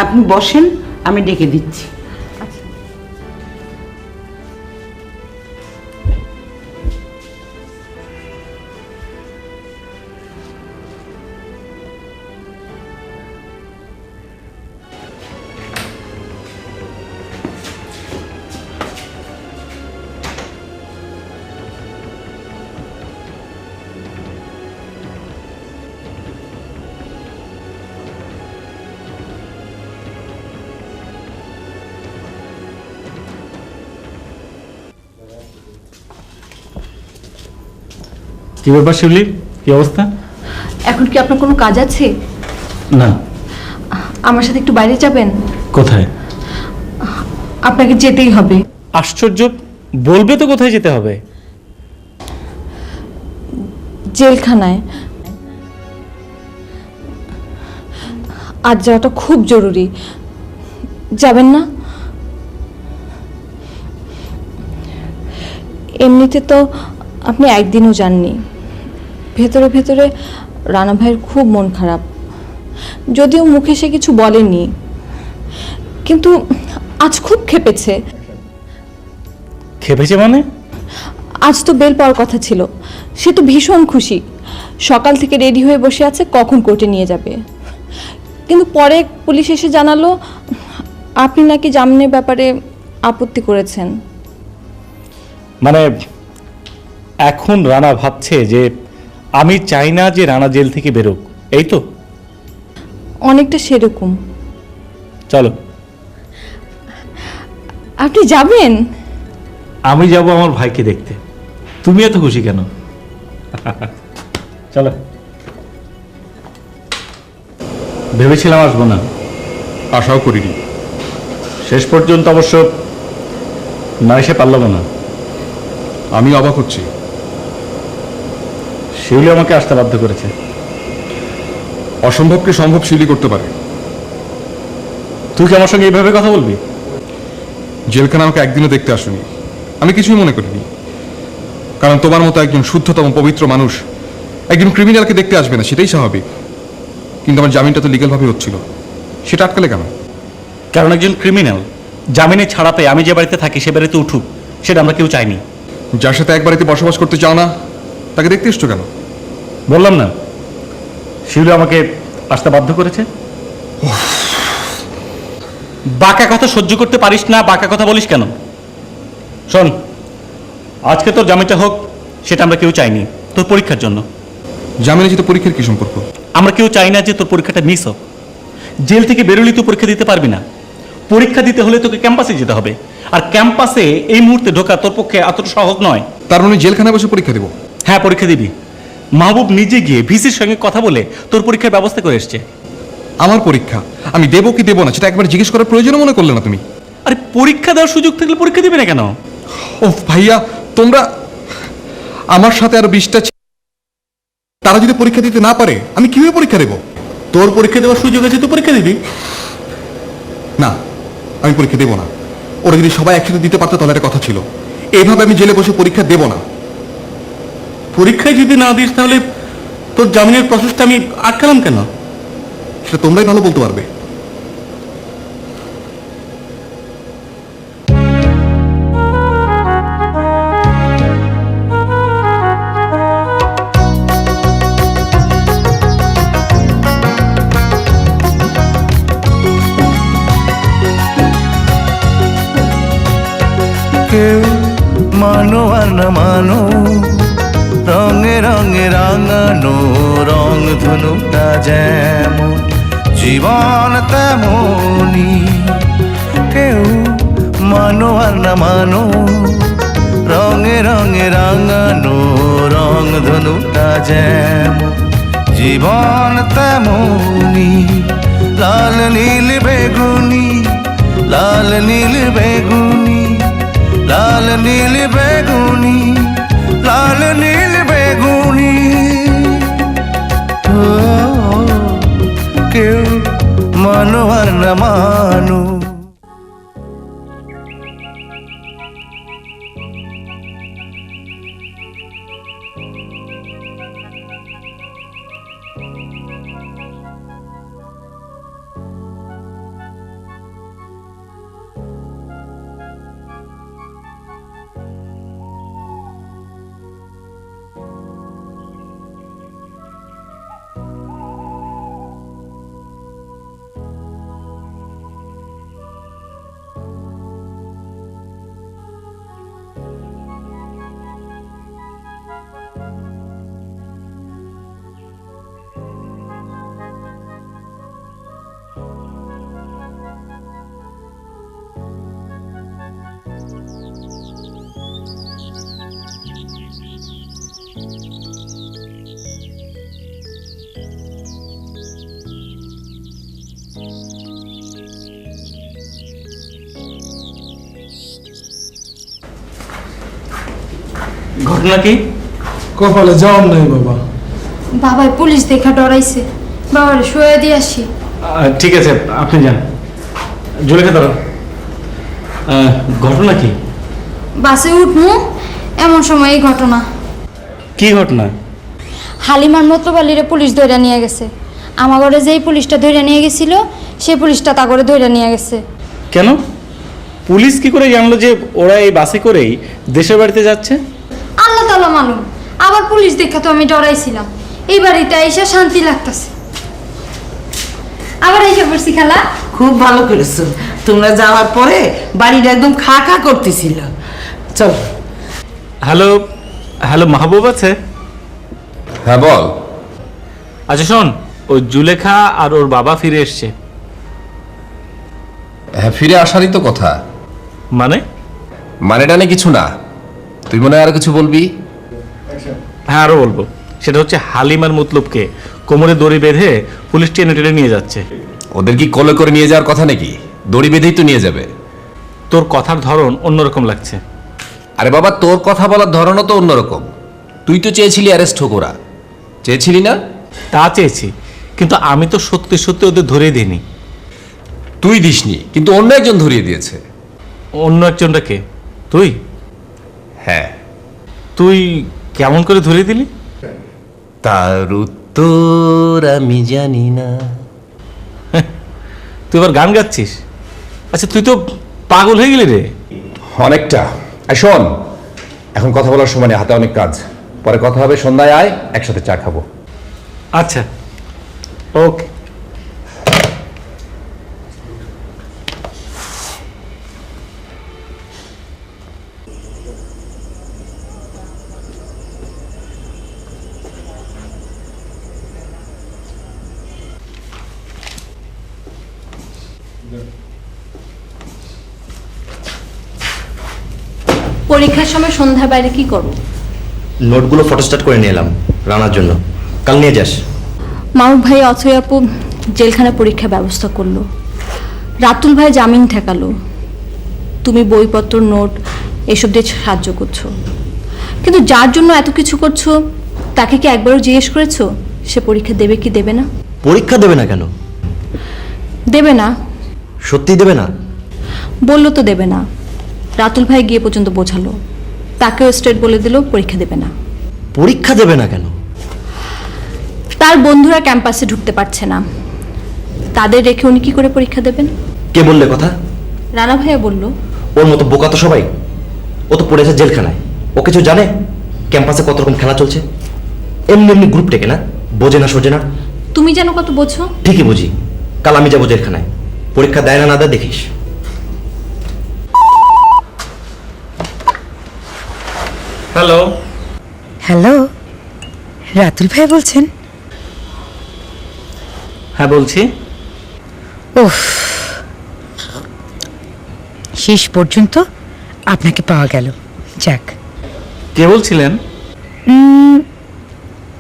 আপনি বসেন, আমি ডেকে দিচ্ছি। কি ব্যাপার শিউলি, কি অবস্থা? এখন কি আপনার কোনো কাজ আছে? না। আমার সাথে একটু বাইরে যাবেন? কোথায়? আপনাকে যেতেই হবে। আশ্চর্য, বলবে তো কোথায় যেতে হবে? জেলখানায়। আজ যাওয়াটা খুব জরুরি। যাবেন না? এমনিতে তো আপনি একদিনও যাননি। ভেতরে ভেতরে রানা ভাইয়ের খুব মন খারাপ, যদিও মুখে সে কিছু বলেনি, কিন্তু আজ খুব খেপেছে। খেপেছে মানে? আজ তো বেল পাওয়ার কথা ছিল, সে তো ভীষণ খুশি। সকাল থেকে রেডি হয়ে বসে আছে কখন কোর্টে নিয়ে যাবে। কিন্তু পরে পুলিশ এসে জানালো আপনি নাকি জামিনের ব্যাপারে আপত্তি করেছেন। মানে এখন রানা ভাবছে যে আমি চাই না যে রানা জেল থেকে বেরোক, এই তো? অনেকটা সেরকম। চলো। আপনি যাবেন? আমি যাব আমার ভাইকে দেখতে। তুমি এত খুশি কেন? চলো। ভেবেছিলাম আসবো না, আশাও করিনি। শেষ পর্যন্ত অবশ্য না এসে পারলাম না। আমি অবাক হচ্ছি। শিউলি আমাকে আসতে বাধ্য করেছে। অসম্ভবকে সম্ভব শিউলি করতে পারে। তুই কি আমার সঙ্গে এইভাবে কথা বলবি? জেলখানা আমাকে একদিনও দেখতে আসুনি, আমি কিছুই মনে করিনি। কারণ তোমার মতো একজন শুদ্ধতম পবিত্র মানুষ একজন ক্রিমিনালকে দেখতে আসবে না, সেটাই স্বাভাবিক। কিন্তু আমার জামিনটা তো লিগ্যালভাবে হচ্ছিল, সেটা আটকালে কেন? কারণ একজন ক্রিমিনাল জামিনে ছাড়া পেয়ে আমি যে বাড়িতে থাকি সে বাড়িতে উঠুক, সেটা আমরা কেউ চাইনি। যার সাথে এক বাড়িতে বসবাস করতে চাও না তাকে দেখতে এসছো কেন? বললাম না, শিউলি আমাকে আসতে বাধ্য করেছে। বাঁকা কথা সহ্য করতে পারিস না, বাঁকা কথা বলিস কেন? শোন, আজকে তোর জামিনটা হোক, সেটা আমরা কেউ চাইনি। তোর পরীক্ষার জন্য। জামিনে যেতে পরীক্ষার কি সম্পর্ক? আমরা কেউ চাই না যে তোর পরীক্ষাটা মিস হোক। জেল থেকে বেরোলি তুই পরীক্ষা দিতে পারবি না। পরীক্ষা দিতে হলে তোকে ক্যাম্পাসে যেতে হবে, আর ক্যাম্পাসে এই মুহূর্তে ঢোকা তোর পক্ষে এতটা সহজ নয়। তার মানে জেলখানায় বসে পরীক্ষা দেবো? হ্যাঁ, পরীক্ষা দিবি। মাহবুব নিজে গিয়ে ভিসির সঙ্গে কথা বলে তোর পরীক্ষার ব্যবস্থা করে এসছে। আমার পরীক্ষা আমি দেবো কি দেবো না সেটা একবার জিজ্ঞেস করার প্রয়োজন মনে করলে না তুমি? আরে পরীক্ষা দেওয়ার সুযোগ থাকলে পরীক্ষা দিবে না কেন? ও ভাইয়া, তোমরা আমার সাথে আরো 20টা তারা যদি পরীক্ষা দিতে না পারে আমি কিভাবে পরীক্ষা দেবো? তোর পরীক্ষা দেওয়ার সুযোগ আছে, তুই পরীক্ষা দিবি না, আমি পরীক্ষা দেবো না। ওরা যদি সবাই একসাথে দিতে পারতো তাহলে একটা কথা ছিল। এইভাবে আমি জেলে বসে পরীক্ষা দেবো না। পরীক্ষায় যদি না দিস তাহলে তোর জামিনের প্রসেসটা আমি আটকালাম কেন? সেটা তোমরাই ভালো বলতে পারবে। কেউ মানো আর না মানো, রঙে রঙে রাঙানো রং ধনুটা যেমন জীবন তেমনি। কেউ মানো আর না মানো, রঙে রঙে রাঙানো রং ধনুটা যেমন জীবন তেমনি। লাল নীল বেগুনি, লাল নীল বেগুনি, লাল নীল বেগুনি, লাল নীল বেগুনি। ও কেউ মানো আর না মানো। ঘটনা কি? কপালে যাওয়ার নাই বাবা। বাবাই পুলিশ দেখা ডরাইছে, বাবার শুয়ে দিয়ে আসি। ঠিক আছে, আপনি যান। জুলেখা দাঁড়াও। ঘটনা কি? বাসে উঠমু এমন সময় এই ঘটনা। কি ঘটনা? হালিমার মতবালিরে পুলিশ ধরে নিয়ে গেছে। আমার ঘরে যেই পুলিশটা ধরে নিয়ে গেছিল সেই পুলিশটা তা করে ধরে নিয়ে গেছে। কেন? পুলিশ কি করে জানলো যে ওরা এই বাসে করেই দেশের বাড়িতে যাচ্ছে? আল্লাহ তাআলা মালুম। আবার পুলিশ দেখা তো আমি ডরাইছিলাম। এই বাড়িতে এসে শান্তি লাগতেছে। আবার এসে পড়ছি খালা। খুব ভালো করেছো, তোমরা যাওয়ার পরে বাড়িটা একদম খা খা করতেছিল। চল। হ্যালো হ্যালো, মাহবুব আছে? হ্যাঁ বল। আচ্ছা শোন, ওই জুলেখা আর ওর বাবা ফিরে এসছে। হ্যাঁ, ফিরে আসারই তো কথা। মানে? মানে টানে কিছু না, তুই মনে হয় আরো কিছু বলবি। হ্যাঁ, আরো বলবো। সেটা হচ্ছে হালিমার মতলবকে কোমরে দড়ি বেঁধে পুলিশ টেনে টেনে নিয়ে যাচ্ছে। ওদের কি কোলে করে নিয়ে যাওয়ার কথা নাকি? দড়ি বেঁধেই তো নিয়ে যাবে। তোর কথার ধরন অন্যরকম লাগছে। আরে বাবা, তোর কথা বলার ধরনও তো অন্যরকম। তুই তো চেয়েছিলি অ্যারেস্ট হোক ওরা, চেয়েছিলি না? তা চেয়েছি, কিন্তু আমি তো সত্যি সত্যি ওদের ধরে দিইনি। তুই দিসনি, কিন্তু অন্য একজন ধরিয়ে দিয়েছে। অন্য একজনটা কে? তুই? হ্যাঁ। তুই কেমন করে ধরে দিলি? তার উত্তর আমি জানি না। তুই আবার গান গাচ্ছিস? আচ্ছা, তুই তো পাগল হয়ে গেলি রে। অনেকটা। আর শোন, এখন কথা বলার সময় নেই, হাতে অনেক কাজ। পরে কথা হবে, সন্ধ্যায় আয়, একসাথে চা খাবো। আচ্ছা, ওকে। পরীক্ষার সময় সন্ধ্যার বাইরে কি করব? নোটগুলো ফটোস্ট্যাট করে নিয়ে এলাম রানার জন্য, কাল নিয়ে যাস। মাহবুব ভাই অথৈ আপু জেলখানা পরীক্ষার ব্যবস্থা করলো, রাতুল ভাই জামিন ঠেকালো, তুমি বইপত্র নোট এসব দিয়ে সাহায্য করছো। কিন্তু যার জন্য এত কিছু করছো তাকে কি একবারও জিজ্ঞেস করেছো সে পরীক্ষা দেবে কি দেবে না? পরীক্ষা দেবে না কেন? দেবে না। সত্যি দেবে না? বললো তো দেবে না। রাতুল ভাই গিয়ে পর্যন্ত বোঝালো, তাকেও স্ট্রেট বলে দিল পরীক্ষা দেবে না। পরীক্ষা দেবে না কেন? তার বন্ধুরা ক্যাম্পাসে ঢুকতে পারছে না, তাদের রেখে উনি কি করে পরীক্ষা দেবেন? কে বললে কথা? রানা ভাইয়া বলল। ওর মতো বোকা তো সবাই। ও তো পড়েছে জেলখানায়, ও কিছু জানে ক্যাম্পাসে কত রকম খেলা চলছে? এমনি এমনি গ্রুপ টেকে না, বোঝে না সোজে না। তুমি যেন কত বোঝো। ঠিকই বুঝি, কাল আমি যাবো জেলখানায়, পরীক্ষা দেয় না না দেয় দেখিস। হ্যালো। হ্যালো, রাতুল ভাই বলছেন? হ্যাঁ বলছি। উফ, শেষ পর্যন্ত আপনাকে পাওয়া গেল। যাক। কে বলছিলেন?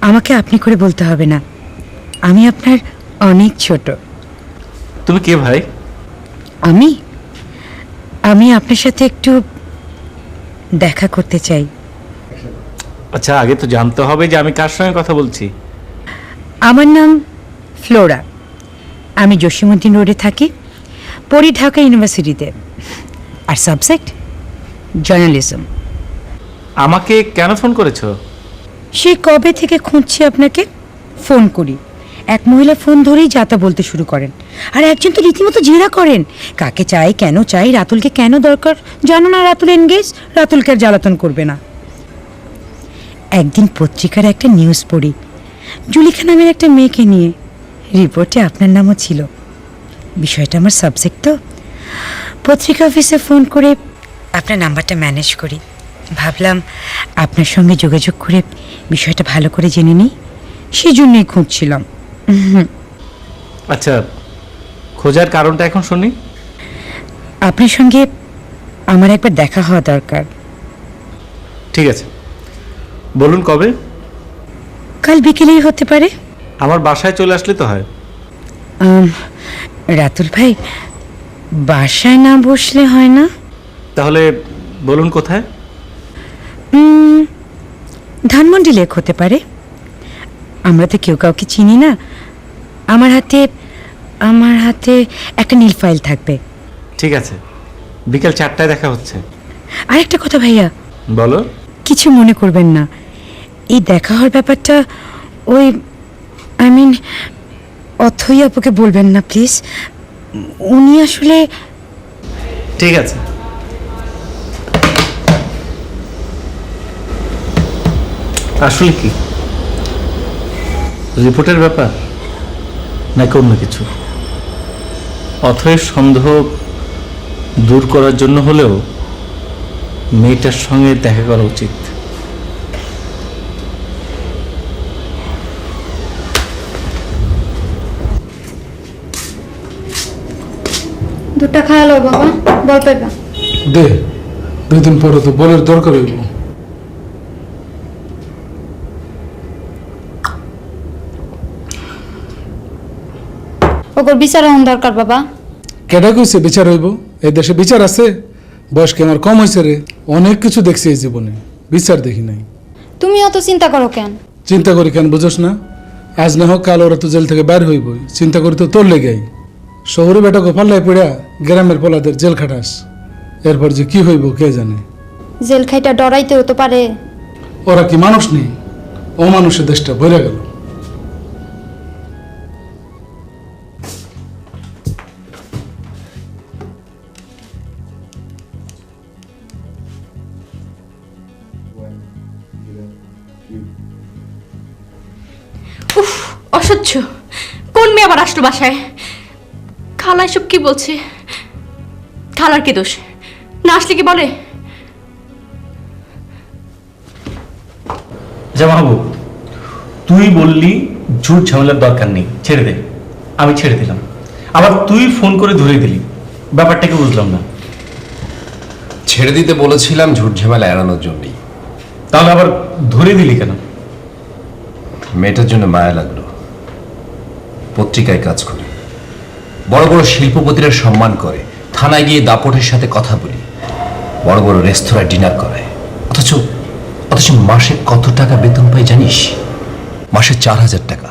আমাকে আপনি করে বলতে হবে না, আমি আপনার অনেক ছোট। তুমি কে ভাই? আমি আমি আপনার সাথে একটু দেখা করতে চাই। আচ্ছা, আগে তো জানতে হবে যে আমি কার সঙ্গে কথা বলছি। আমার নাম ফ্লোরা, আমি জসীমউদ্দিন রোডে থাকি, পড়ি ঢাকা ইউনিভার্সিটিতে, আর সাবজেক্ট জার্নালিজম। আমাকে কেন ফোন করেছো? সে কবে থেকে খুঁজছি আপনাকে, ফোন করি, এক মহিলা ফোন ধরেই যাতা বলতে শুরু করেন, আর একজন তো রীতিমতো জেরা করেন, কাকে চাই, কেন চাই, রাতুলকে কেন দরকার, জানো না রাতুল এনগেজ, রাতুলকে আর জ্বালাতন করবে না। একদিন পত্রিকার একটা নিউজ পড়ি, জুলিখা নামের একটা মেয়েকে নিয়ে, রিপোর্টে আপনার নামও ছিল। বিষয়টা আমার সাবজেক্ট, তো পত্রিকা অফিসে ফোন করে আপনার নাম্বারটা ম্যানেজ করি, ভাবলাম আপনার সঙ্গে যোগাযোগ করে বিষয়টা ভালো করে জেনে নিই, সেই জন্যই খুঁজছিলাম। আচ্ছা, খোঁজার কারণটা এখন শুনি। আপনার সঙ্গে আমার একবার দেখা হওয়া দরকার। ঠিক আছে, বলুন কবে? কাল বিকেলেই হতে পারে। আমার বাসায় চলে আসলে তো হয়। রাতুল ভাই, বাসায় না বসলে হয় না? তাহলে বলুন কোথায়? ধানমন্ডি লেক হতে পারে। আমরা তো কেউ কাউকে চিনি না। আমার হাতে একটা নীল ফাইল থাকবে। ঠিক আছে, বিকেল 4টায় দেখা হচ্ছে। আরেকটা কথা ভাইয়া, বলো। কিছু মনে করবেন না, এই দেখা হওয়ার ব্যাপারটা ওই অথই আপুকে বলবেন না প্লিজ। উনি আসলে ঠিক আছে। আসলে কি রিপোর্টের ব্যাপার নাকি অন্য কিছু? অথয়ের সন্দেহ দূর করার জন্য হলেও মেয়েটার সঙ্গে দেখা করা উচিত। দুধটা খাওয়ালো বাবা, বল পাইবা। দে, 2 দিন পরে তো বলের দরকার হইব। ওর বিচার হন দরকার বাবা। কেডা কইছে বিচার হইব? এই দেশে বিচার আছে? বয়স কি আমার কম হয়েছে রে? অনেক কিছু দেখছি এই জীবনে, বিচার দেখি নাই। তুমি অত চিন্তা করো কেন? চিন্তা করি কেন বুঝোস না? আজ না হোক কাল ওরা তো জেল থেকে বাইর হইবই, চিন্তা করি তো তোর লেগেই। শহরে বেটা গোপাল্লায় পড়া গ্রামের পোলাদের জেল খাটাস, এরপর যে কি হইব কে জানে। জেল খাইটা ডরাইতেও তো পারে। ওরা কি মানুষ নেই? অমানুষের দেশটা ভরে গেল। অসহ্য! কোন মেয়ে আবার আসলো বাসায়? খালা এসব কি বলছে? খালার কি দোষ? না আসলে কি বলে? মাহবুব, তুই বললি ঝুট ঝামেলার দরকার নেই, ছেড়ে দে। আমি ছেড়ে দিলাম, আবার তুই ফোন করে ধরে দিলি। ব্যাপারটাকে বুঝলাম না। ছেড়ে দিতে বলেছিলাম ঝুট ঝামেলা এড়ানোর জন্যই। তাহলে আবার ধরে দিলি কেন? মেয়েটার জন্য মায়া লাগলো। পত্রিকায় কাজ করে, বড় বড় শিল্পপতিরা সম্মান করে, থানায় গিয়ে দাপটের সাথে কথা বলি, বড় বড় রেস্তোরাঁ ডিনার করায়। অথচ মাসে কত টাকা বেতন পাই জানিস? মাসে 4000 টাকা।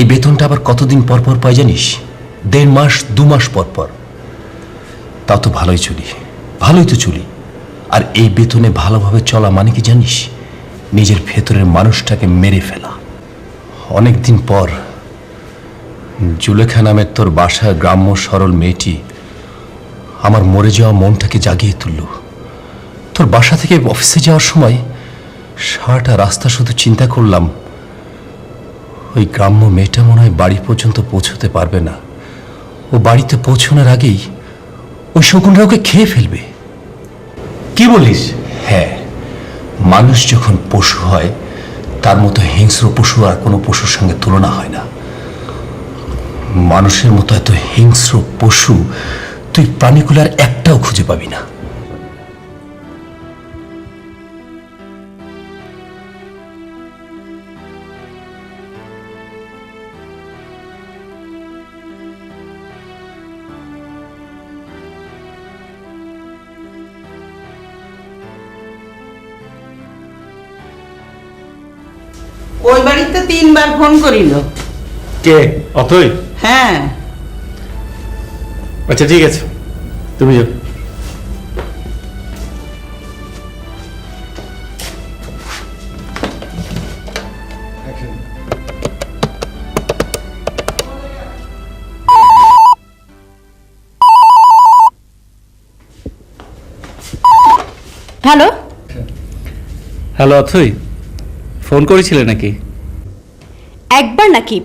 এই বেতনটা আবার কতদিন পর পর পাই জানিস? 1.5 মাস 2 মাস পর পর। তাও তো ভালোই তো চলি। আর এই বেতনে ভালোভাবে চলা মানে কি জানিস? নিজের ভেতরের মানুষটাকে মেরে ফেলা। অনেকদিন পর জুলেখা নামের তোর বাসায় গ্রাম্য সরল মেয়েটি আমার মরে যাওয়া মনটাকে জাগিয়ে তুলল। তোর বাসা থেকে অফিসে যাওয়ার সময় সারাটা রাস্তা শুধু চিন্তা করলাম, ওই গ্রাম্য মেয়েটা মনে হয় বাড়ি পর্যন্ত পৌঁছতে পারবে না। ও বাড়িতে পৌঁছানোর আগেই ওই শকুনরা ওকে খেয়ে ফেলবে। কি বলিস? হ্যাঁ, মানুষ যখন পশু হয় তার মতো হিংস্র পশু আর কোনো পশুর সঙ্গে তুলনা হয় না। মানুষের মতো এত হিংস্র পশু তুই প্রাণীগুলার একটাও খুঁজে পাবি না। ওই বাড়িতে 3 বার ফোন করিল। কে? অথই? হ্যাঁ। আচ্ছা ঠিক আছে, তুমি যাও। হ্যালো হ্যালো অথই, ফোন করেছিলে নাকি? একবার নাকি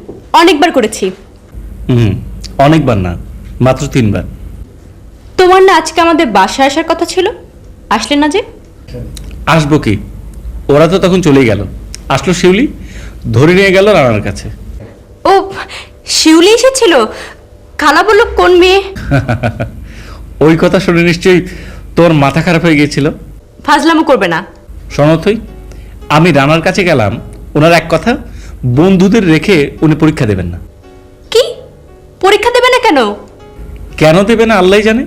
অনেকবার করেছি? অনেকবার না, মাত্র 3 বার। তোমার না আজকে আমাদের বাসায় আসার কথা ছিল, আসলে না যে? আসবো কি, ওরা তো তখন চলেই গেল। আসলো শিউলি, ধরে নিয়ে গেল রানার কাছে। ও, শিউলি এসেছিল? খালা বলল কোন মেয়ে? ওই কথা শুনে নিশ্চয়ই তোর মাথা খারাপ হয়ে গিয়েছিল। ফাজলামো করবে না। শোনথই, আমি রানার কাছে গেলাম, ওনার এক কথা, বন্ধুদের রেখে উনি পরীক্ষা দেবেন না। কি পরীক্ষা দেবে না কেন? কেন দেবে না আল্লাহই জানে।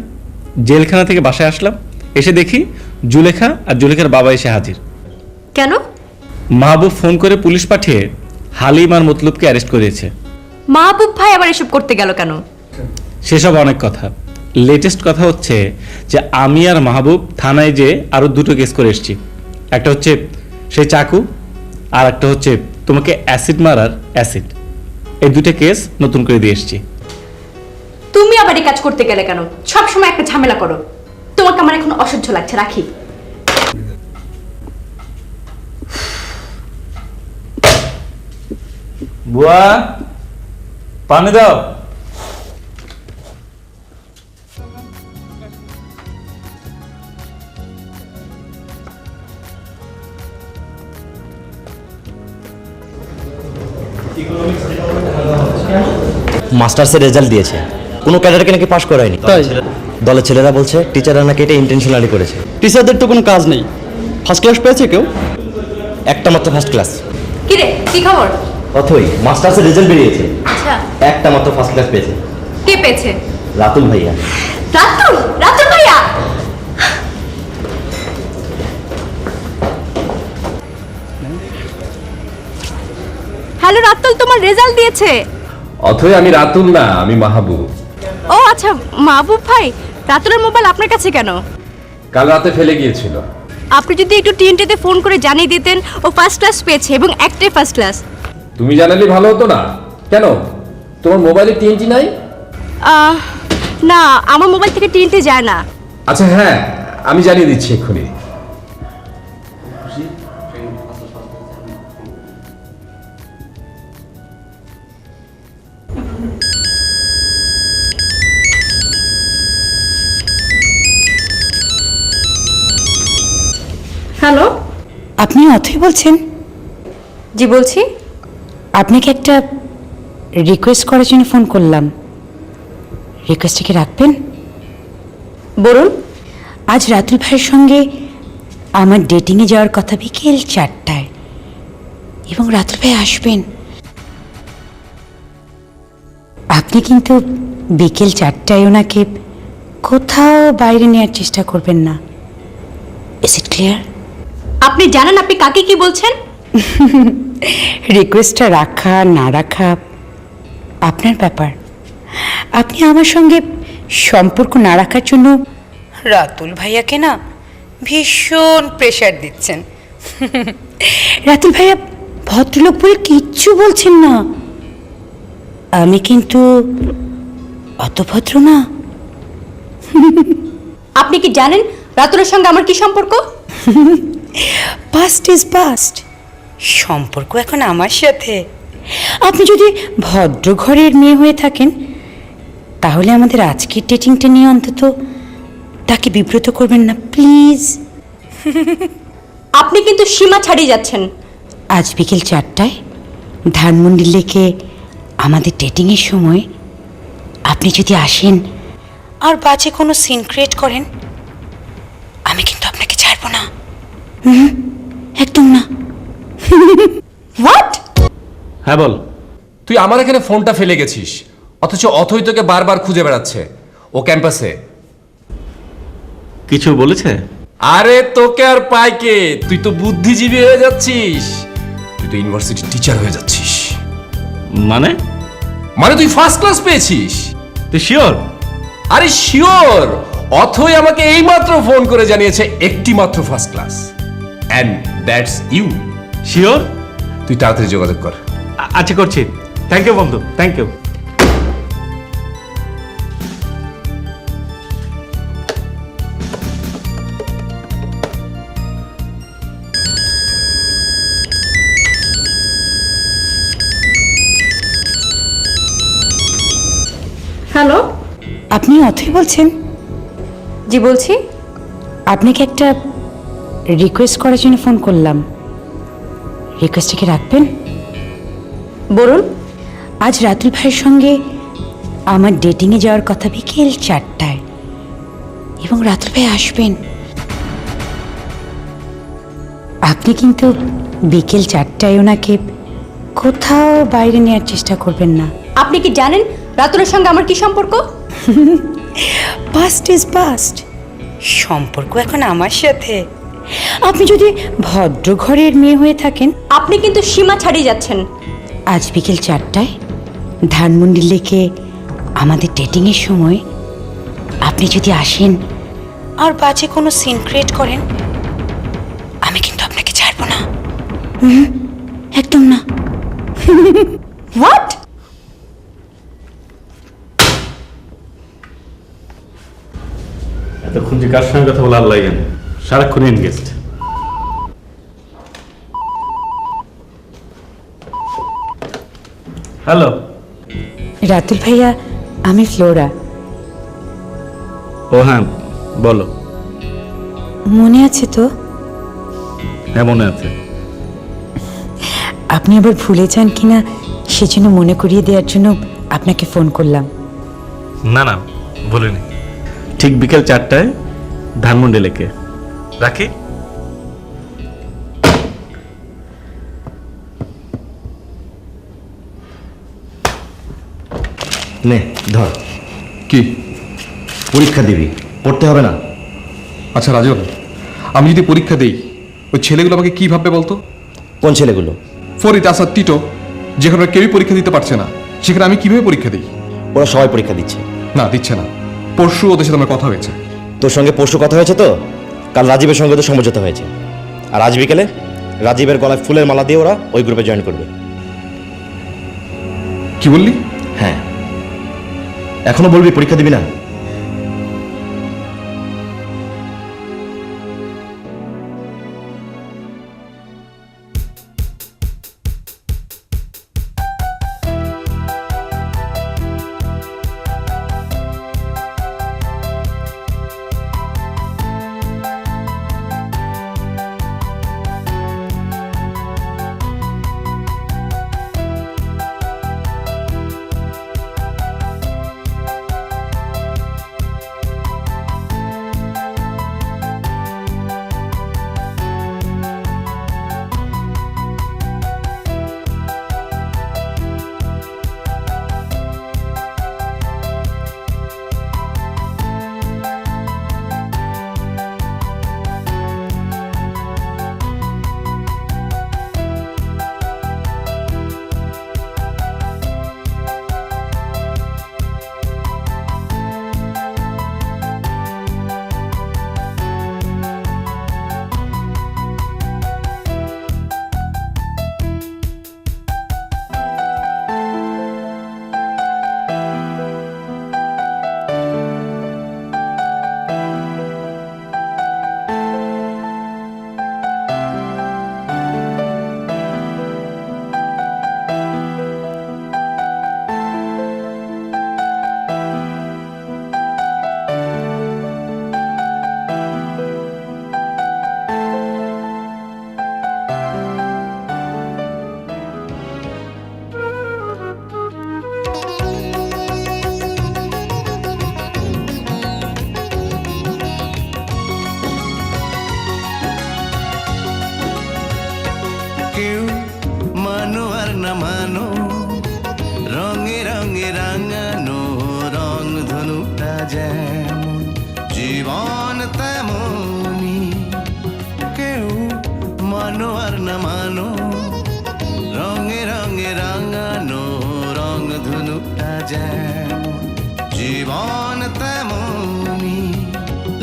জেলখানা থেকে বাসায় আসলাম, এসে দেখি জুলেখা আর জুলেখার বাবা এসে হাজির। কেন? মাহবুব ফোন করে পুলিশ পাঠিয়ে হালিম আর মতলুবকে অ্যারেস্ট করেছে। মাহবুব ভাই আবার এসব করতে গেল কেন? সেসব অনেক কথা, লেটেস্ট কথা হচ্ছে যে আমি আর মাহবুব থানায় যে আরো দুটো কেস করে এসেছি। একটা হচ্ছে সেই চাকু, আর একটা হচ্ছে তোমাকে অ্যাসিড মারার অ্যাসিড। এই দুটো কেস নতুন করে দিয়ে এসেছি। তুমি আবার এই কাজ করতে গেলে কেন? সব সময় একটা ঝামেলা করো। তোমাকে আমার এখন অসহ্য লাগছে, রাখি। বুয়া, পানি দাও। মাস্টার্সের রেজাল্ট দিয়েছে, কোনো ক্যাডারকে নাকি পাশ করায়নি। তাই? দলের ছেলেরা বলছে টিচাররা নাকি এটা ইন্টেনশনালি করেছে। টিচারদের তো কোনো কাজ নেই। ফার্স্ট ক্লাস পেয়েছে কেউ? একটা মাত্র ফার্স্ট ক্লাস। কি রে, কি খবর? অথই মাস্টার্সের রেজাল্ট বেরিয়েছে, আচ্ছা, একটা মাত্র ফার্স্ট ক্লাস পেয়েছে। কে পেয়েছে? রাতুল ভাইয়া। রাতুল? রাতুল ভাইয়া? হ্যালো রাতুল, তোমার রেজাল্ট দিয়েছে। অথই আমি রাতুল না, আমি মাহবুব। ও আচ্ছা, মাহবুব ভাই, রাতুলের মোবাইল আপনার কাছে কেন? কাল রাতে ফেলে গিয়েছিল। আপনি যদি একটু টিএনটিতে ফোন করে জানিয়ে দিতেন ও ফার্স্ট ক্লাস পেয়েছে এবং একটাই ফার্স্ট ক্লাস। তুমি জানালে ভালো হতো না? কেন, তোমার মোবাইলে টিএনটি নাই? না, আমার মোবাইল থেকে টিএনটি যায় না। আচ্ছা হ্যাঁ, আমি জানিয়ে দিচ্ছি এক্ষুনি। হ্যালো, আপনি অথই বলছেন? জি বলছি। আপনাকে একটা রিকোয়েস্ট করার জন্য ফোন করলাম। রিকোয়েস্টটা কি রাখবেন? বলুন। আজ রাতুল ভাইয়ের সঙ্গে আমার ডেটিংয়ে যাওয়ার কথা বিকেল 4টায়, এবং রাতুল ভাই আসবেন। আপনি কিন্তু বিকেল 4টায় ওনাকে কোথাও বাইরে নেওয়ার চেষ্টা করবেন না। Is it clear? আপনি জানেন আপনি কাকে কি বলছেন? রিকোয়েস্টটা রাখা না রাখা আপনার ব্যাপার। আপনি আমার সঙ্গে সম্পর্ক না রাখার জন্য রাতুল ভাইয়াকে না ভীষণ প্রেশার দিচ্ছেন। রাতুল ভাইয়া ভদ্রলোক বলে কিচ্ছু বলছেন না। আমি কিন্তু অত ভদ্র না। আপনি কি জানেন রাতুলের সঙ্গে আমার কি সম্পর্ক? Past is past. সম্পর্ক এখন আমার সাথে। আপনি যদি ভদ্র ঘরের মেয়ে হয়ে থাকেন তাহলে আমাদের আজকের ডেটিংটা নিয়ে অন্তত তাকে বিব্রত করবেন না প্লিজ। আপনি কিন্তু সীমা ছাড়িয়ে যাচ্ছেন। আজ বিকেল 4টায় ধানমন্ডি লেকে আমাদের ডেটিংয়ের সময় আপনি যদি আসেন আর বাজে কোনো সিন ক্রিয়েট করেন, আমি কিন্তু আপনাকে ছাড়বো না। একদম না। হোয়াট? হ্যাঁ বল। তুই আমার এখানে ফোনটা ফেলে গেছিস, অথচ অথই তোকে বারবার খুঁজে বেড়াচ্ছে ও ক্যাম্পাসে। কিছু বলেছে? আরে তোকে আর পাই কে, তুই তো বুদ্ধিজীবী হয়ে যাচ্ছিস, তুই তো ইউনিভার্সিটি টিচার হয়ে যাচ্ছিস। মানে? মানে তুই ফার্স্ট ক্লাস পেয়েছিস? তুই শিওর? আরে শিওর, অথই আমাকে এইমাত্র ফোন করে জানিয়েছে একটি মাত্র first class, and that's you. Sure? তুই তাড়াতাড়ি যোগাযোগ কর। আচ্ছা করছি। থ্যাংক ইউ বন্ধু, থ্যাংক ইউ। হ্যালো, আপনি অথই বলছেন? জি বলছি। আপনাকে একটা রিকোয়েস্ট করার জন্য ফোন করলাম। রিকোয়েস্টটা কি রাখবেন? বলুন। আজ রাতুল ভাইয়ের সঙ্গে আমার ডেটিংয়ে যাওয়ার কথা বিকেল 4টায়, এবং রাতুল ভাই আসবেন। আপনি কিন্তু বিকেল 4টায় ওনাকে কোথাও বাইরে নেওয়ার চেষ্টা করবেন না। আপনি কি জানেন রাতুলের সঙ্গে আমার কি সম্পর্ক? পাস্ট ইজ পাস্ট, সম্পর্ক এখন আমার সাথে। আপনি যদি ভদ্র ঘরের মেয়ে হয়ে থাকেন, আপনি কিন্তু সীমা ছাড়িয়ে যাচ্ছেন। আজ বিকেল 4টায় ধানমন্ডি লেকে আমাদের ডেটিংয়ের সময় আপনি যদি আসেন আর বাজে কোনো সিন ক্রিয়েট করেন, আমি কিন্তু আপনাকে ছাড়বো না। একদম না। হোয়াট? এতক্ষণ যে কার সঙ্গে কথা বলে আল্লাহ জানে, সারাক্ষণ এনগেজড। হ্যালো রাতুল ভাইয়া, আমি ফ্লোরা। ও হ্যাঁ বলো। মনে আছে তো? হ্যাঁ মনে আছে। আপনি আবার ভুলে যান কিনা সেজন্য মনে করিয়ে দেওয়ার জন্য আপনাকে ফোন করলাম। না না বলিনি। ঠিক বিকেল 4টায় ধানমন্ডি লেকে। রাখি। নে ধর। কি পরীক্ষা দিবি, পড়তে হবে না? আচ্ছা রাজল, আমি যদি পরীক্ষা দেই ওই ছেলেগুলো আমাকে কি ভাববে বলতো? কোন ছেলেগুলো? ফরিদ, আসাদ, টিটো, যেখানে ওরা কেউই পরীক্ষা দিতে পারছে না, সেখানে আমি কিভাবে পরীক্ষা দিই? ওরা সবাই পরীক্ষা দিচ্ছে। না, দিচ্ছে না। পরশু ওদের সাথে আমার কথা হয়েছে। তোর সঙ্গে পরশু কথা হয়েছে তো? কাল রাজীবের সঙ্গে তো সমঝোতা হয়েছে। আর আজ বিকেলে রাজীবের গলায় ফুলের মালা দিয়ে ওরা ওই গ্রুপে জয়েন করবে। কি বললি? হ্যাঁ, এখনো বলবি পরীক্ষা দিবি না? কেউ মানো আর না মানো, রঙে রঙে রাঙানো রং ধনুটা যেমন জীবন তেমনি। কেউ মানো আর না মানো, রঙে রঙে রাঙানো রং ধনুটা যেমন জীবন তেমনি।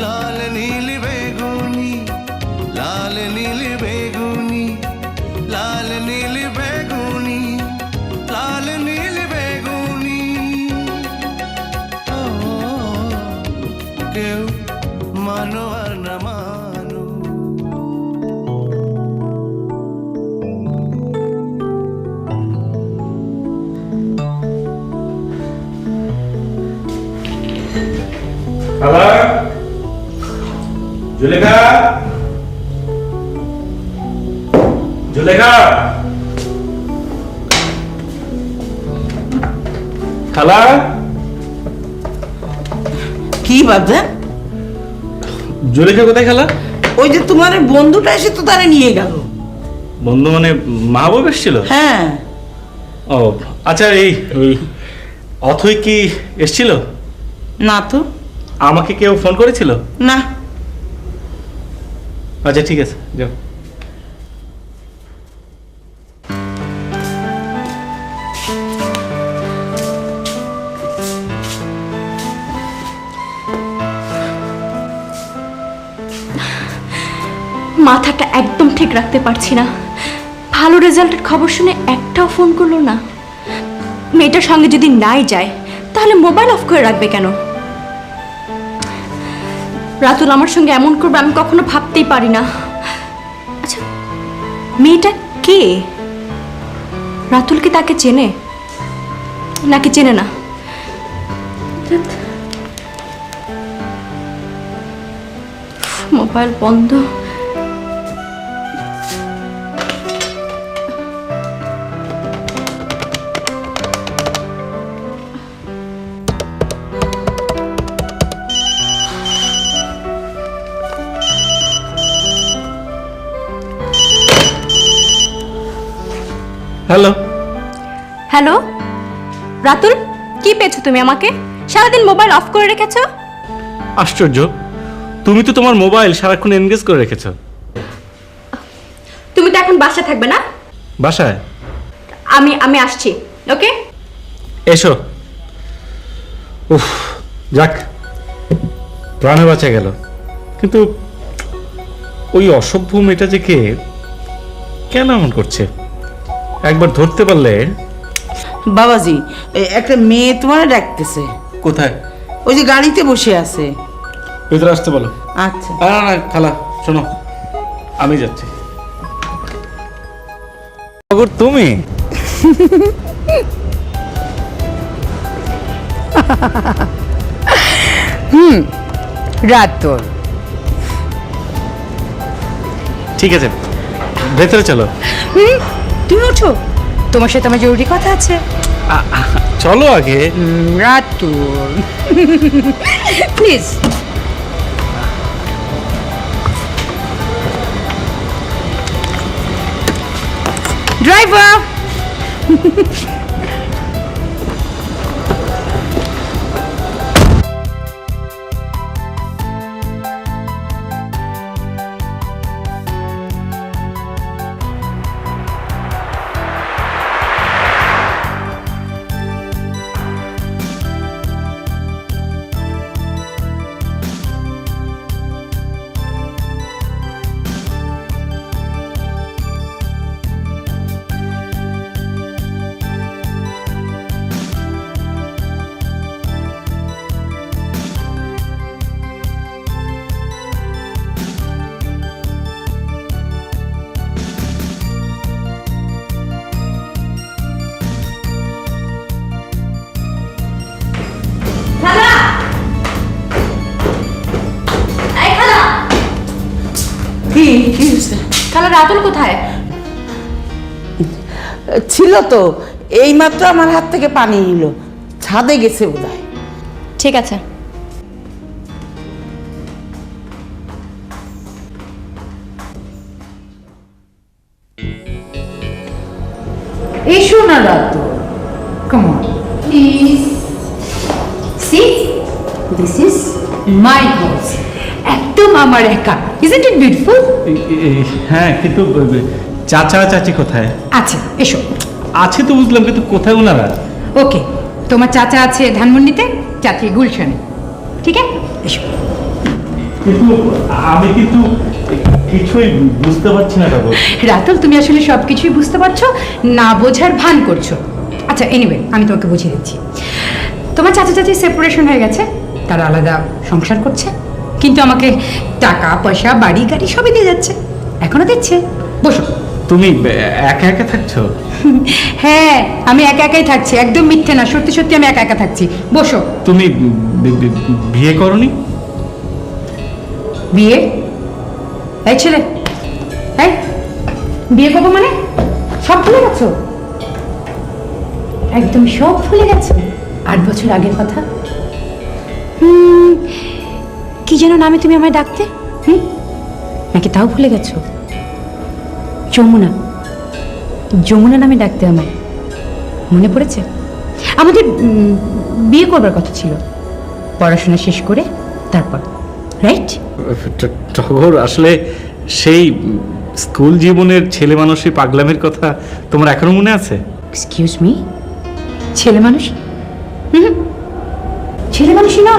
লাল নীল বেগুনি, লাল নীল বেগুনি, লাল নীল বেগুনি, লাল নীল বেগুনি। ও কেউ মানো আর না মানো। খালা, জুলেখা, জুলেখা, খালা। কি বাবা? জুলেখা কোথায় খালা? ওই যে তোমার বন্ধুটা এসে তো তারা নিয়ে গেল। বন্ধু মানে মাহবুব এসেছিল? হ্যাঁ। ও আচ্ছা, এই অথই কি এসেছিল? না তো। আমাকে কেউ ফোন করেছিল? না। আচ্ছা ঠিক আছে, যাও। মাথাটা একদম ঠিক রাখতে পারছি না। ভালো রেজাল্টের খবর শুনে একটাও ফোন করলো না। মেয়েটার সঙ্গে যদি নাই যায় তাহলে মোবাইল অফ করে রাখবে কেন? রাতুল আমার সঙ্গে এমন করবে আমি কখনো ভাবতেই পারি না। আচ্ছা, মেয়েটা কে? রাতুল কি তাকে চেনে নাকি চেনে না? মোবাইল বন্ধ। হ্যালো। হ্যালো রাতুল, কি পেয়েছো তুমি আমাকে? সারাদিন মোবাইল অফ করে রেখেছো। আশ্চর্য, তুমি তো তোমার মোবাইল সারাক্ষণ এনগেজ করে রেখেছো। তুমি তো এখন বাসায় থাকবে না? বাসায়? আমি আসছি। ওকে, এসো। উফ, যাক, প্রাণে বাঁচা গেল। কিন্তু ওই অসভ্য মেয়েটা যে কে, কেন এমন করছে? একবার ধরতে পারলে। বাবাজি, একটা মেয়ে তোমার ডাকতেছে। কোথায়? ওই যে গাড়িতে বসে আছে। ভিতরে আসতে বলো। আচ্ছা। না না খালা, শোনো, আমি যাচ্ছি। তুমি রাতুল, ঠিক আছে, ভেতরে চলো। তুমি ওঠো, তোমার সাথে আমার জরুরি কথা আছে। চলো আগে। রাতুল প্লিজ। ড্রাইভার, খালা রাতুল কোথায়? ছিল তো, এইমাত্র আমার হাত থেকে পানি নিল, ছাদে গেছে বোধহয়। ঠিক আছে। এসো না Ratul, come on please. See, this is my house, একদম আমার একা। Isn't it beautiful? হ্যাঁ, কিন্তু চাচা চাচি কোথায়? আচ্ছা এসো। আছে তো বুঝলাম, কিন্তু কোথায় ওনারা? ওকে, তোমার চাচা আছে ধানমন্ডিতে, চাচি গুলশানে। ঠিক আছে, এসো। কিন্তু আমি কিন্তু কিছুই বুঝতে পারছি না বাবু। রাতুল, তুমি আসলে সব কিছুই বুঝতে পারছো না, বোঝার ভান করছো। আচ্ছা এনিওয়ে, আমি তোমাকে বুঝিয়ে দিচ্ছি। তোমার চাচা চাচি সেপারেশন হয়ে গেছে, তারা আলাদা সংসার করছে, কিন্তু আমাকে টাকা পয়সা বাড়ি গাড়ি সবই দিয়ে যাচ্ছে, এখনো দিচ্ছে। বসো। তুমি একা একা থাকছো? হ্যাঁ, আমি একা একাই থাকছি, একদম মিথ্যে না, সত্যি সত্যি আমি একা একা থাকছি। বসো। তুমি বিয়ে করনি? বিয়ে? এই ছেলে, এই বিয়ে করবো মানে? সব ভুলে গেছো? একদম সব ভুলে গেছো? 8 বছর আগের কথা। কি যেন নামে তুমি আমায় ডাকতে? নাকি তাও ভুলে গেছো? যমুনা, যমুনা নামে ডাকতে আমায়, মনে পড়েছে? আমাদের বিয়ে করবার কথা ছিল, পড়াশোনা শেষ করে তারপর রাইট? টগর, আসলে সেই স্কুল জীবনের ছেলে মানুষের পাগলামের কথা তোমার এখনো মনে আছে? এক্সকিউজ মি, ছেলে মানুষ? ছেলে মানুষই না।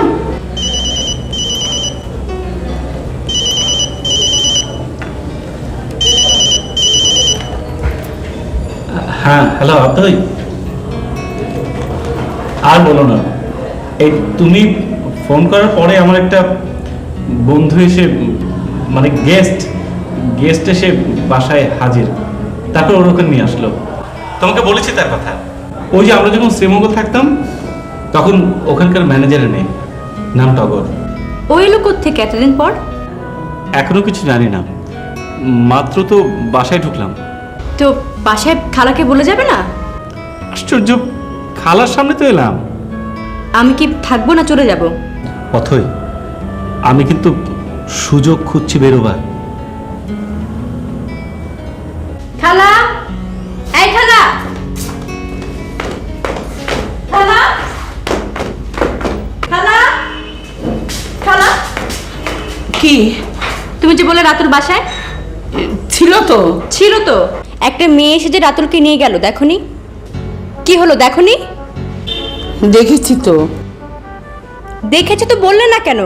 হ্যাঁ, হ্যালো অতই। আর বলো না, এই তুমি ফোন করার পরে আমার একটা বন্ধু এসে, মানে গেস্ট এসে বাসায় হাজির, তারপর ওর ওখানে নিয়ে আসলো। তোমাকে বলেছি তার কথা। ওই যে আমরা যখন শ্রীমঙ্গ থাকতাম তখন ওখানকার ম্যানেজারের নেই, নাম টগর। ও এলো কোত্থেকে এতদিন পর? এখনো কিছু জানি না, মাত্র তো বাসায় ঢুকলাম। তো বাসায় খালাকে বলে যাবে না? আশ্চর্য, খালার সামনে তো এলাম। আমি কি থাকবো না চলে যাব? অথই, আমি কিন্তু সুযোগ খুঁজছি বেরোবার। খালা, এই খালা, খালা, খালা, খালা। কি তুমি যে বলে রাতুল বাসায় ছিল? তো ছিল তো। একটা মেয়ে এসে যে রাতুলকে নিয়ে গেল, দেখনি? কি হলো দেখনি? দেখেছি তো। দেখেছো তো বললে না কেন?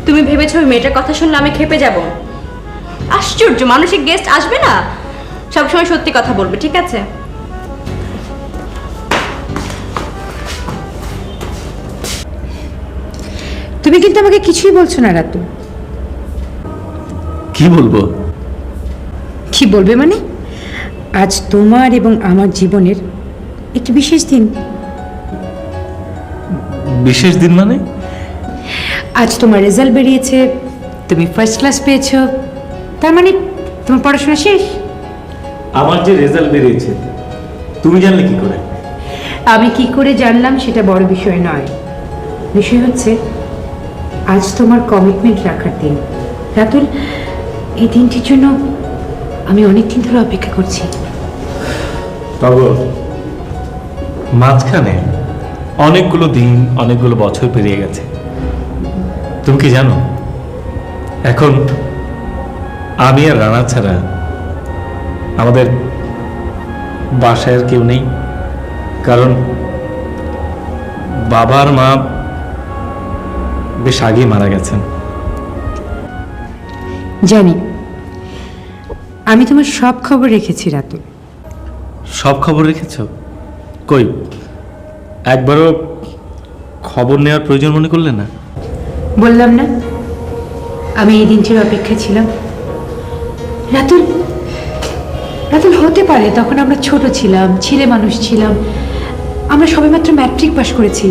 তুমি ভেবেছো ওই মেয়েটার কথা শুনলে আমি খেপে যাব? আশ্চর্য, মানুষের গেস্ট আসবে না, সবসময় সত্যি কথা বলবে, ঠিক আছে? তুমি কিন্তু আমাকে কিছুই বলছো না রাতু। কি বলবো? কি বলবে মানে? আজ তোমার এবং আমার জীবনের একটি বিশেষ দিন। বিশেষ দিন মানে? আজ তোমার রেজাল্ট বেরিয়েছে, তুমি ফার্স্ট ক্লাস পেয়েছো, তার মানে তোমার পড়াশোনা শেষ। আমার যে রেজাল্ট বেরিয়েছে তুমি জানলে কি করে? আমি কি করে জানলাম সেটা বড় বিষয় নয়, বিষয় হচ্ছে আজ তোমার কমিটমেন্ট রাখার দিন। রাতুল, এই দিনটির জন্য আমি অনেক দিন ধরে অপেক্ষা করছি। টগর, মাঝখানে অনেকগুলো দিন, অনেকগুলো বছর পেরিয়ে গেছে। তুমি কি জানো, এখন আমি আর রানা ছাড়া আমাদের বাসায় আর কেউ নেই। কারণ বাবা আর মা বেশ আগেই মারা গেছেন। জানি, আমি তোমার সব খবর রেখেছি রাতুল। সব খবর রেখেছ? কই, একবারও খবর নেওয়ার প্রয়োজন মনে করলে না? বললাম না আমি এই দিনটির অপেক্ষা ছিলাম। রাতুল, রাতুল, হতে পারে তখন আমরা ছোট ছিলাম, ছেলে মানুষ ছিলাম, আমরা সবেমাত্র ম্যাট্রিক পাস করেছি,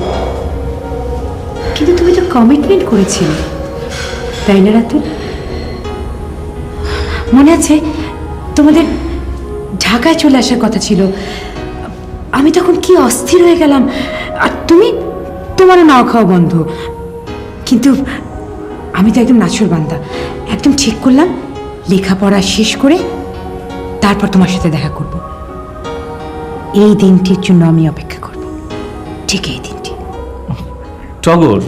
কিন্তু তুমি তো কমিটমেন্ট করেছিলে, তাই না রাতুল? মনে আছে তোমাদের ঢাকায় চলে আসার কথা ছিল, আমি তখন কি অস্থির হয়ে গেলাম। আর তুমি, তোমারও নাও খাওয়া বন্ধ, কিন্তু আমি তো একদম নাছর বান্দা, একদম ঠিক করলাম লেখাপড়া শেষ করে তারপর তোমার সাথে দেখা করব। এই দিনটির জন্য আমি অপেক্ষা করব, ঠিক এই দিনটি। টগর,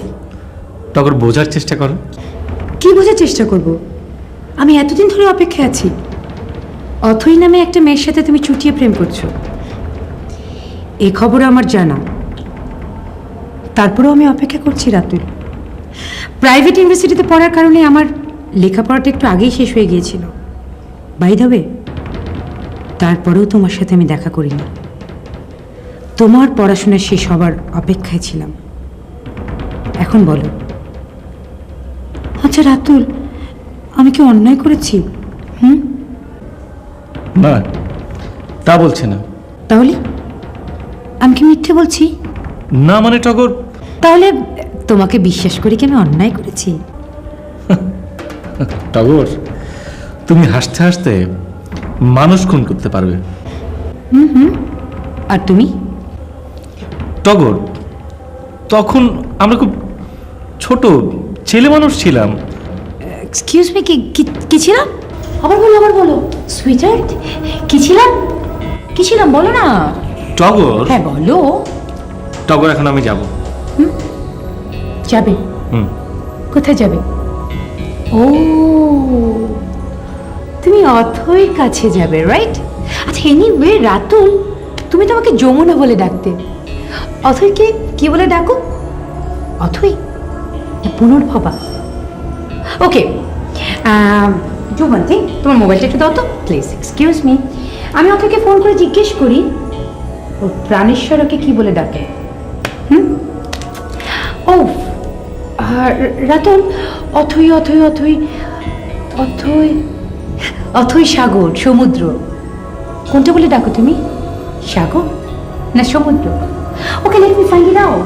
টগর, বোঝার চেষ্টা করো। কি বোঝার চেষ্টা করব? আমি এতদিন ধরে অপেক্ষায় আছি। অথই নামে একটা মেয়ের সাথে তুমি চুটিয়ে প্রেম করছো, এই খবর আমার জানা, তারপরেও আমি অপেক্ষা করছি রাতুল। প্রাইভেট ইউনিভার্সিটিতে পড়ার কারণে আমার লেখাপড়াটা একটু আগেই শেষ হয়ে গিয়েছিল, বাই দ্য ওয়ে। তারপরেও তোমার সাথে আমি দেখা করিনি, তোমার পড়াশোনা শেষ হবার অপেক্ষায় ছিলাম। এখন বলো, আচ্ছা রাতুল, আমি কি অন্যায় করেছি? না, তা বলছে না। তাহলে আমি কি মিথ্যে বলছি? না মানে টগর, তাহলে তোমাকে বিশ্বাস করি কি আমি অন্যায় করেছি? টগর, তুমি হাসতে হাসতে মানুষ খুন করতে পারবে। আর তুমি? টগর, তখন আমরা খুব ছোট ছেলে মানুষ ছিলাম। এক্সকিউজ মি, কি ছিলাম? আবার বলো সুইটার্ট, কি ছিলাম? কি ছিলাম বলো না। টগর, হ্যাঁ বলো। টগর, এখন আমি যাব। যাবে? কোথায় যাবে? ও, তুমি অথৈর কাছে যাবে, রাইট? আচ্ছা, এনিওয়ে রাতুল, তুমি তো আমাকে যমুনা বলে ডাকতে, অথৈকে কি বলে ডাকো? অথৈ না পুনর্ভবা? ওকে, যুবন্তী, তোমার মোবাইলটা একটু দাও তো প্লিজ। এক্সকিউজ মি, আমি অথৈকে ফোন করে জিজ্ঞেস করি ও প্রাণেশ্বরকে কি বলে ডাকে। ও রাতুল, অথৈ অথৈ অথৈ অথৈ অথৈ সাগর, সমুদ্র, কোনটা বলে ডাকো তুমি? সাগর না সমুদ্র? Okay, let me find it out.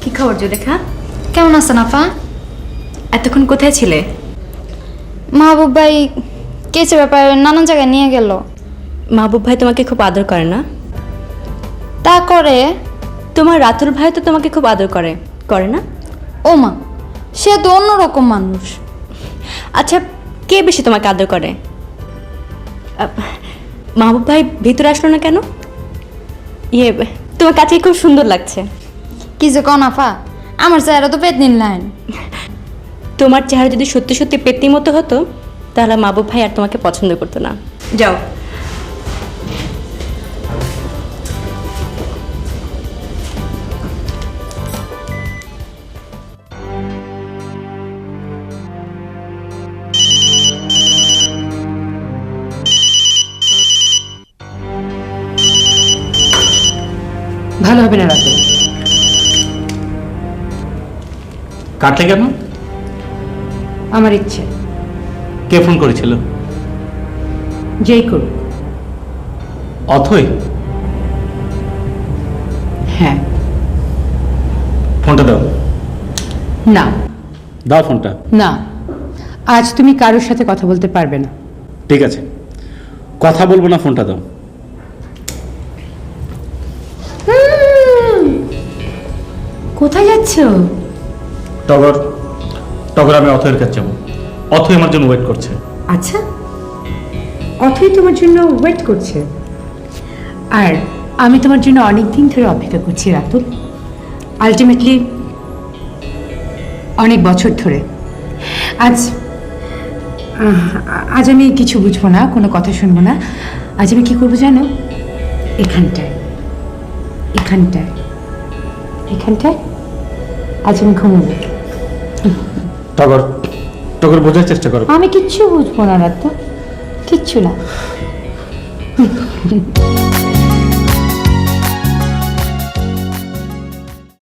কি খবর জুলেখা? কেমন আছেন আপা? এতক্ষণ কোথায় ছিলে? মাহবুব ভাই কেসের ব্যাপারে নানান জায়গায় নিয়ে গেল। মাহবুব ভাই তোমাকে খুব আদর করে না? তা করে। তোমার রাতুল ভাই তো তোমাকে খুব আদর করে, করে না? ও মা, সে তো অন্যরকম মানুষ। আচ্ছা, কে বেশি তোমাকে আদর করে? মাহবুব ভাই ভিতরে আসলো না কেন? ইয়ে, তোমার কাছে খুব সুন্দর লাগছে। কি যে কন আপা, আমার চেহারা তো পেতনির লাইন। তোমার চেহারা যদি সত্যি সত্যি পেতনির মতো হতো তাহলে মাহবুব ভাই আর তোমাকে পছন্দ করতো না। যাও। ভালো হবে না রাতুল। কাটলে কেন? আমার ইচ্ছে। কে ফোন করেছিল? যেই করুক। অথৈ? হ্যাঁ। ফোনটা দাও। না। দাও ফোনটা। না, আজ তুমি কারোর সাথে কথা বলতে পারবে না। ঠিক আছে, কথা বলবো না, ফোনটা দাও। কোথায় যাচ্ছ? টগর, টগর, আমি অথৈয়ের কাছে যাবো। অথৈ আমার জন্য ওয়েট করছে। আচ্ছা, অথৈ তোমার জন্য ওয়েট করছে, আর আমি তোমার জন্য অনেক দিন ধরে অপেক্ষা করছি রাতুল। আলটিমেটলি অনেক বছর ধরে। আজ আমি কিছু বুঝবো না, কোনো কথা শুনবো না। আজ আমি কি করবো জানো? এখানটায় এখানটায় এখানটায় আজ আমি ঘুমোবো। টগর, টগর, বোঝার চেষ্টা করো। আমি কিচ্ছু বুঝবো না রাতুল, কিচ্ছু না।